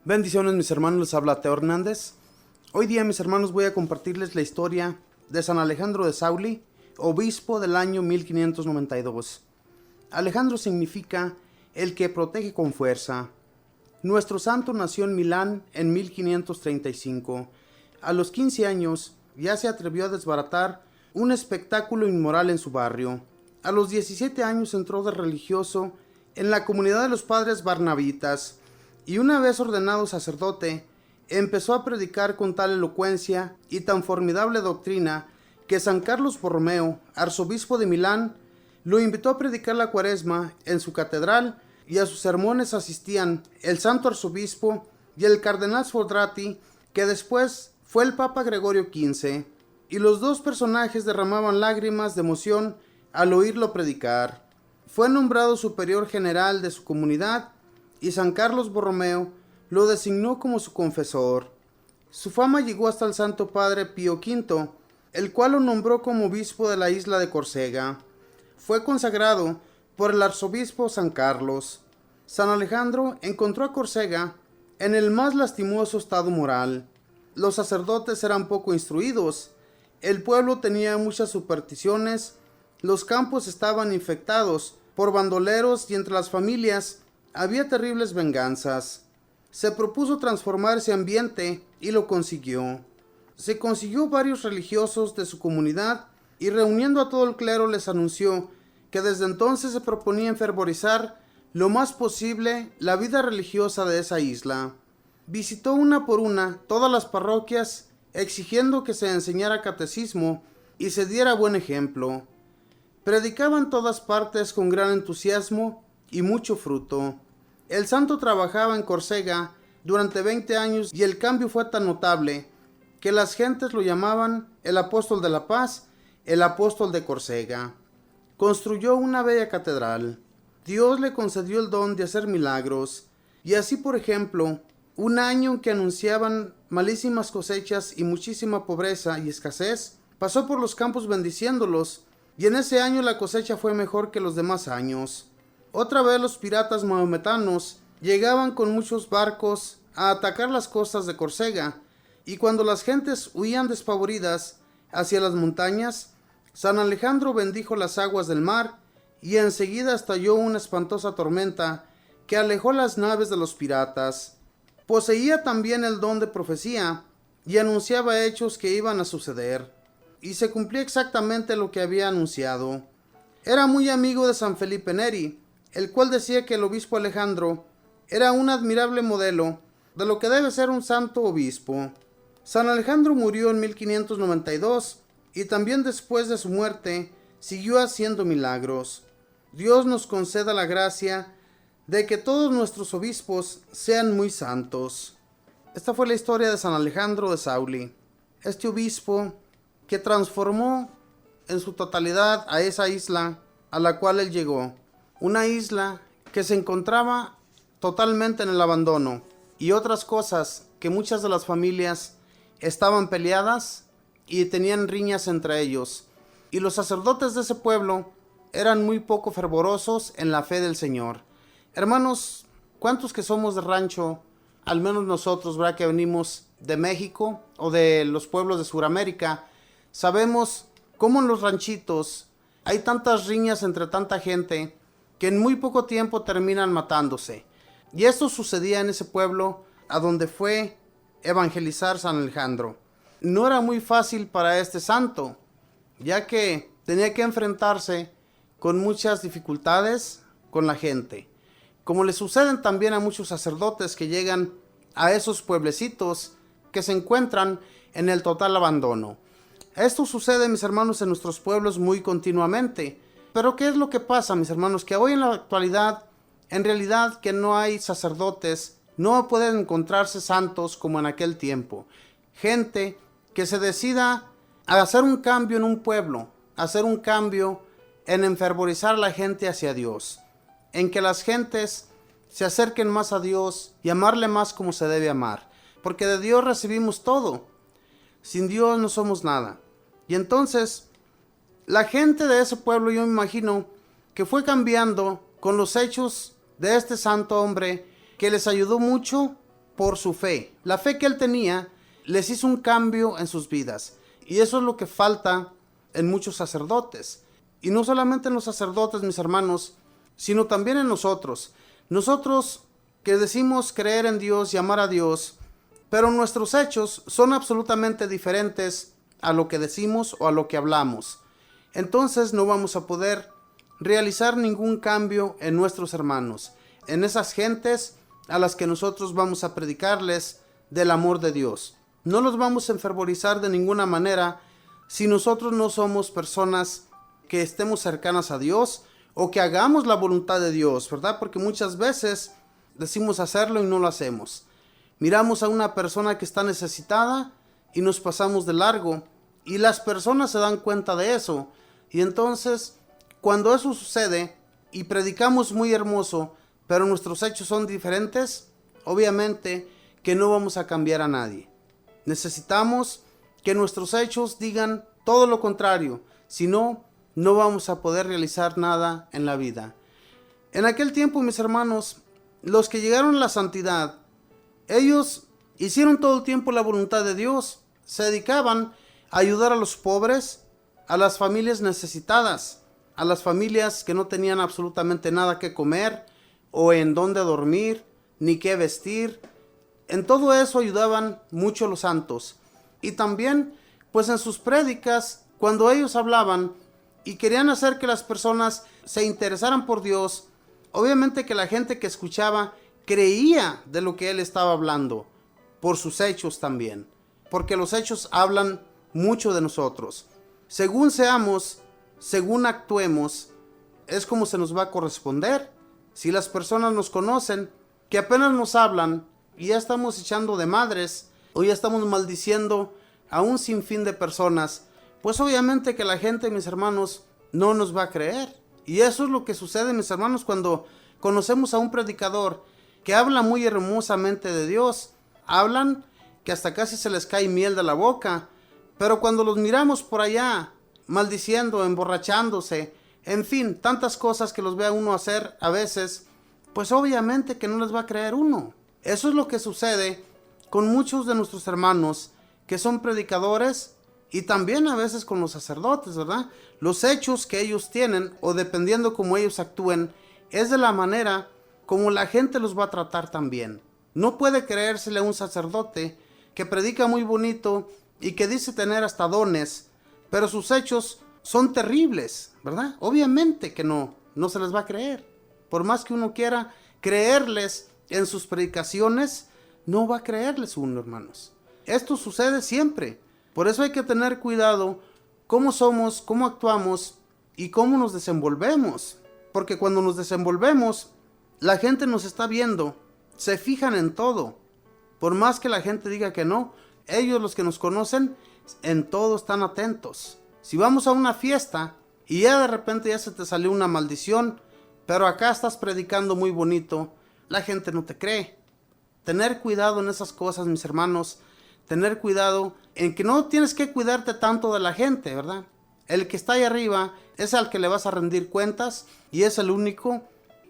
Bendiciones mis hermanos, les habla Teo Hernández. Hoy día mis hermanos voy a compartirles la historia de San Alejandro de Sauli, obispo del año 1592. Alejandro significa el que protege con fuerza. Nuestro santo nació en Milán en 1535. A los 15 años ya se atrevió a desbaratar un espectáculo inmoral en su barrio. A los 17 años entró de religioso en la comunidad de los padres barnabitas y una vez ordenado sacerdote, empezó a predicar con tal elocuencia y tan formidable doctrina que San Carlos Borromeo, arzobispo de Milán, lo invitó a predicar la Cuaresma en su catedral y a sus sermones asistían el santo arzobispo y el cardenal Sfordrati, que después fue el Papa Gregorio XV, y los dos personajes derramaban lágrimas de emoción al oírlo predicar. Fue nombrado superior general de su comunidad y San Carlos Borromeo lo designó como su confesor. Su fama llegó hasta el Santo Padre Pío V, el cual lo nombró como obispo de la isla de Córcega. Fue consagrado por el arzobispo San Carlos. San Alejandro encontró a Córcega en el más lastimoso estado moral. Los sacerdotes eran poco instruidos, el pueblo tenía muchas supersticiones, los campos estaban infectados por bandoleros y entre las familias había terribles venganzas. Se propuso transformar ese ambiente y lo consiguió. Se consiguió varios religiosos de su comunidad y reuniendo a todo el clero les anunció que desde entonces se proponía enfervorizar lo más posible la vida religiosa de esa isla. Visitó una por una todas las parroquias exigiendo que se enseñara catecismo y se diera buen ejemplo. Predicaba en todas partes con gran entusiasmo y mucho fruto. El santo trabajaba en Córcega durante 20 años y el cambio fue tan notable que las gentes lo llamaban el apóstol de la paz, el apóstol de Córcega. Construyó una bella catedral. Dios le concedió el don de hacer milagros, y así por ejemplo, un año en que anunciaban malísimas cosechas y muchísima pobreza y escasez, pasó por los campos bendiciéndolos, y en ese año la cosecha fue mejor que los demás años. Otra vez los piratas mahometanos llegaban con muchos barcos a atacar las costas de Córcega, y cuando las gentes huían despavoridas hacia las montañas, San Alejandro bendijo las aguas del mar, y enseguida estalló una espantosa tormenta que alejó las naves de los piratas. Poseía también el don de profecía, y anunciaba hechos que iban a suceder, y se cumplía exactamente lo que había anunciado. Era muy amigo de San Felipe Neri, el cual decía que el obispo Alejandro era un admirable modelo de lo que debe ser un santo obispo. San Alejandro murió en 1592 y también después de su muerte siguió haciendo milagros. Dios nos conceda la gracia de que todos nuestros obispos sean muy santos. Esta fue la historia de San Alejandro de Sauli, este obispo que transformó en su totalidad a esa isla a la cual él llegó. Una isla que se encontraba totalmente en el abandono y otras cosas que muchas de las familias estaban peleadas y tenían riñas entre ellos. Y los sacerdotes de ese pueblo eran muy poco fervorosos en la fe del Señor. Hermanos, ¿cuántos que somos de rancho, al menos nosotros, ¿verdad?, que venimos de México o de los pueblos de Sudamérica, sabemos cómo en los ranchitos hay tantas riñas entre tanta gente que en muy poco tiempo terminan matándose? Y esto sucedía en ese pueblo a donde fue evangelizar San Alejandro. No era muy fácil para este santo, ya que tenía que enfrentarse con muchas dificultades con la gente, como le suceden también a muchos sacerdotes que llegan a esos pueblecitos que se encuentran en el total abandono. Esto sucede, mis hermanos, en nuestros pueblos muy continuamente. Pero ¿qué es lo que pasa, mis hermanos? Que hoy en la actualidad, en realidad que no hay sacerdotes, no pueden encontrarse santos como en aquel tiempo. Gente que se decida a hacer un cambio en un pueblo, hacer un cambio en enfervorizar a la gente hacia Dios, en que las gentes se acerquen más a Dios y amarle más como se debe amar, porque de Dios recibimos todo. Sin Dios no somos nada. Y entonces, la gente de ese pueblo, yo me imagino, que fue cambiando con los hechos de este santo hombre, que les ayudó mucho por su fe. La fe que él tenía les hizo un cambio en sus vidas. Y eso es lo que falta en muchos sacerdotes. Y no solamente en los sacerdotes, mis hermanos, sino también en nosotros. Nosotros que decimos creer en Dios y amar a Dios, pero nuestros hechos son absolutamente diferentes a lo que decimos o a lo que hablamos. Entonces no vamos a poder realizar ningún cambio en nuestros hermanos, en esas gentes a las que nosotros vamos a predicarles del amor de Dios. No los vamos a enfervorizar de ninguna manera si nosotros no somos personas que estemos cercanas a Dios o que hagamos la voluntad de Dios, ¿verdad? Porque muchas veces decimos hacerlo y no lo hacemos. Miramos a una persona que está necesitada y nos pasamos de largo, y las personas se dan cuenta de eso. Y entonces, cuando eso sucede y predicamos muy hermoso, pero nuestros hechos son diferentes, obviamente que no vamos a cambiar a nadie. Necesitamos que nuestros hechos digan todo lo contrario, si no, no vamos a poder realizar nada en la vida. En aquel tiempo, mis hermanos, los que llegaron a la santidad, ellos hicieron todo el tiempo la voluntad de Dios, se dedicaban a ayudar a los pobres, a las familias necesitadas, a las familias que no tenían absolutamente nada que comer, o en dónde dormir, ni qué vestir. En todo eso ayudaban mucho los santos. Y también, pues en sus prédicas, cuando ellos hablaban y querían hacer que las personas se interesaran por Dios, obviamente que la gente que escuchaba creía de lo que él estaba hablando, por sus hechos también, porque los hechos hablan mucho de nosotros. Según seamos, según actuemos, es como se nos va a corresponder. Si las personas nos conocen, que apenas nos hablan y ya estamos echando de madres o ya estamos maldiciendo a un sinfín de personas, pues obviamente que la gente, mis hermanos, no nos va a creer. Y eso es lo que sucede, mis hermanos, cuando conocemos a un predicador que habla muy hermosamente de Dios. Hablan que hasta casi se les cae miel de la boca, pero cuando los miramos por allá maldiciendo, emborrachándose, en fin, tantas cosas que los vea uno hacer a veces, pues obviamente que no les va a creer uno. Eso es lo que sucede con muchos de nuestros hermanos que son predicadores, y también a veces con los sacerdotes, ¿verdad? Los hechos que ellos tienen, o dependiendo cómo ellos actúen, es de la manera como la gente los va a tratar también. No puede creérsele a un sacerdote que predica muy bonito y que dice tener hasta dones, pero sus hechos son terribles, ¿verdad? Obviamente que no se les va a creer. Por más que uno quiera creerles en sus predicaciones, no va a creerles uno, hermanos. Esto sucede siempre. Por eso hay que tener cuidado cómo somos, cómo actuamos y cómo nos desenvolvemos. Porque cuando nos desenvolvemos, la gente nos está viendo, se fijan en todo. Por más que la gente diga que no, ellos, los que nos conocen, en todo están atentos. Si vamos a una fiesta y ya de repente ya se te salió una maldición, pero acá estás predicando muy bonito, la gente no te cree. Tener cuidado en esas cosas, mis hermanos. Tener cuidado en que no tienes que cuidarte tanto de la gente, ¿verdad? El que está ahí arriba es al que le vas a rendir cuentas y es el único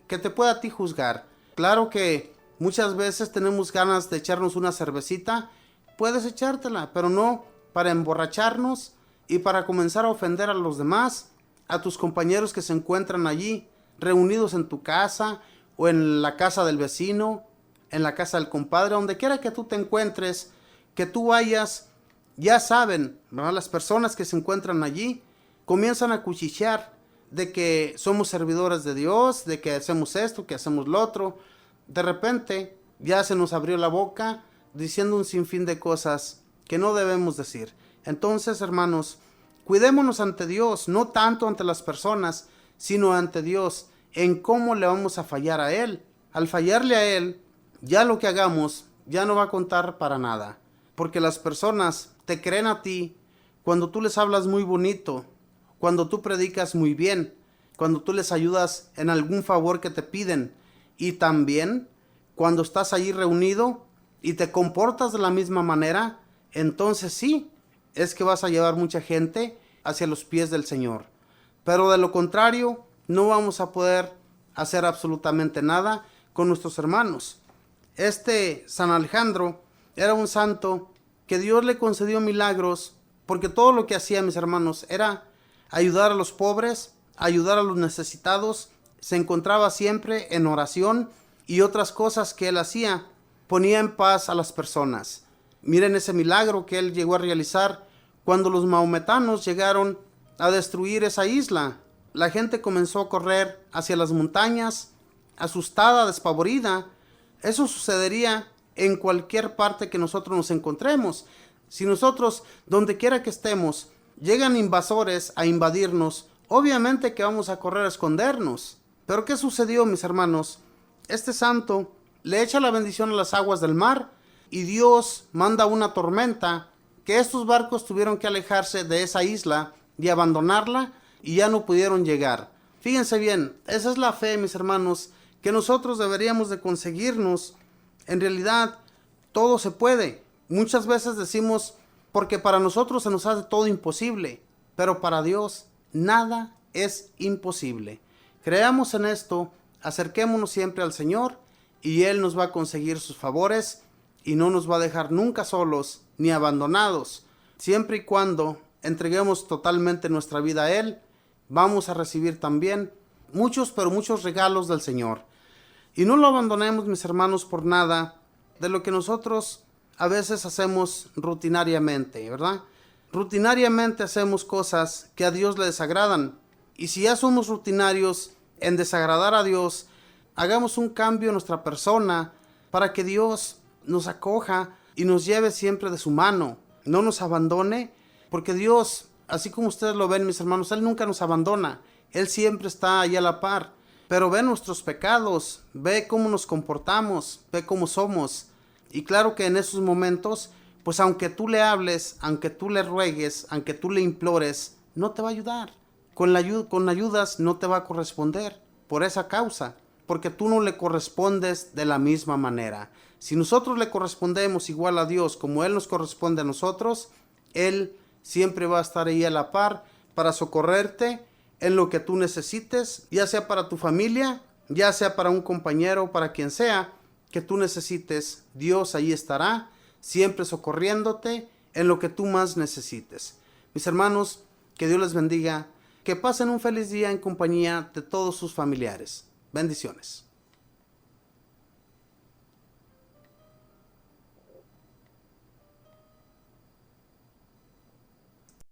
que te puede a ti juzgar. Claro que muchas veces tenemos ganas de echarnos una cervecita, puedes echártela, pero no para emborracharnos y para comenzar a ofender a los demás, a tus compañeros que se encuentran allí, reunidos en tu casa o en la casa del vecino, en la casa del compadre, donde quiera que tú te encuentres, que tú vayas, ya saben, ¿verdad? Las personas que se encuentran allí comienzan a cuchichear de que somos servidores de Dios, de que hacemos esto, que hacemos lo otro. De repente ya se nos abrió la boca diciendo un sinfín de cosas que no debemos decir. Entonces, hermanos, cuidémonos ante Dios, no tanto ante las personas, sino ante Dios, en cómo le vamos a fallar a Él. Al fallarle a Él, ya lo que hagamos ya no va a contar para nada. Porque las personas te creen a ti cuando tú les hablas muy bonito, cuando tú predicas muy bien, cuando tú les ayudas en algún favor que te piden, y también cuando estás allí reunido y te comportas de la misma manera, entonces sí, es que vas a llevar mucha gente hacia los pies del Señor. Pero de lo contrario, no vamos a poder hacer absolutamente nada con nuestros hermanos. Este San Alejandro era un santo que Dios le concedió milagros, porque todo lo que hacía, mis hermanos, era ayudar a los pobres, ayudar a los necesitados. Se encontraba siempre en oración, y otras cosas que él hacía ponía en paz a las personas. Miren ese milagro que él llegó a realizar cuando los maometanos llegaron a destruir esa isla. La gente comenzó a correr hacia las montañas, asustada, despavorida. Eso sucedería en cualquier parte que nosotros nos encontremos. Si nosotros, donde quiera que estemos, llegan invasores a invadirnos, obviamente que vamos a correr a escondernos. Pero ¿qué sucedió, mis hermanos? Este santo le echa la bendición a las aguas del mar, y Dios manda una tormenta, que estos barcos tuvieron que alejarse de esa isla y abandonarla, y ya no pudieron llegar. Fíjense bien, esa es la fe, mis hermanos, que nosotros deberíamos de conseguirnos. En realidad, todo se puede. Muchas veces decimos, porque para nosotros se nos hace todo imposible, pero para Dios nada es imposible. Creamos en esto, acerquémonos siempre al Señor, y Él nos va a conseguir sus favores, y no nos va a dejar nunca solos ni abandonados. Siempre y cuando entreguemos totalmente nuestra vida a Él, vamos a recibir también muchos, pero muchos regalos del Señor. Y no lo abandonemos, mis hermanos, por nada de lo que nosotros a veces hacemos rutinariamente, ¿verdad? Rutinariamente hacemos cosas que a Dios le desagradan. Y si ya somos rutinarios en desagradar a Dios, hagamos un cambio en nuestra persona para que Dios nos acoja y nos lleve siempre de su mano. No nos abandone, porque Dios, así como ustedes lo ven, mis hermanos, Él nunca nos abandona. Él siempre está ahí a la par. Pero ve nuestros pecados, ve cómo nos comportamos, ve cómo somos. Y claro que en esos momentos, pues aunque tú le hables, aunque tú le ruegues, aunque tú le implores, no te va a ayudar. Con ayudas no te va a corresponder por esa causa, porque tú no le correspondes de la misma manera. Si nosotros le correspondemos igual a Dios como Él nos corresponde a nosotros, Él siempre va a estar ahí a la par para socorrerte en lo que tú necesites, ya sea para tu familia, ya sea para un compañero, para quien sea que tú necesites. Dios ahí estará, siempre socorriéndote en lo que tú más necesites. Mis hermanos, que Dios les bendiga, que pasen un feliz día en compañía de todos sus familiares. Bendiciones.